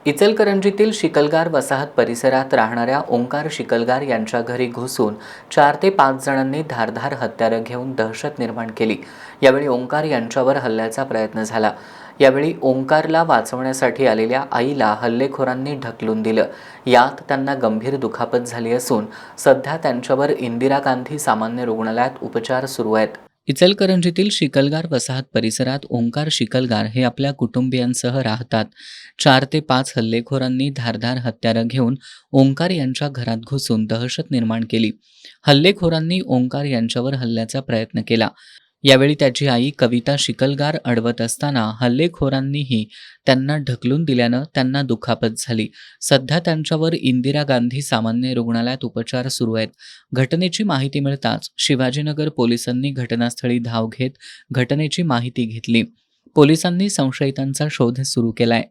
इचलकरंजीतील शिकलगार वसाहत परिसरात राहणाऱ्या ओंकार शिकलगार यांच्या घरी घुसून 4 ते 5 जणांनी धारदार हत्यारं घेऊन दहशत निर्माण केली। यावेळी ओंकार यांच्यावर हल्ल्याचा प्रयत्न झाला। यावेळी ओंकारला वाचवण्यासाठी आलेल्या आईला हल्लेखोरांनी ढकलून दिलं। यात त्यांना गंभीर दुखापत झाली असून सध्या त्यांच्यावर इंदिरा गांधी सामान्य रुग्णालयात उपचार सुरू आहेत। इचलकरंजीतील शिकलगार वसाहत परिसरात ओंकार शिकलगार हे आपल्या कुटुंबियांसह राहतात। 4 ते 5 हल्लेखोरांनी धारदार हत्यारं घेऊन ओंकार यांच्या घरात घुसून दहशत निर्माण केली। हल्लेखोरांनी ओंकार यांच्यावर हल्ल्याचा प्रयत्न केला। यावेळी त्याची आई कविता शिकलगार अडवत असताना हल्लेखोरांनीही त्यांना ढकलून दिल्यानं त्यांना दुखापत झाली। सध्या त्यांच्यावर इंदिरा गांधी सामान्य रुग्णालयात उपचार सुरू आहेत। घटनेची माहिती मिळताच शिवाजीनगर पोलिसांनी घटनास्थळी धाव घेत घटनेची माहिती घेतली। पोलिसांनी संशयितांचा शोध सुरू केलाय।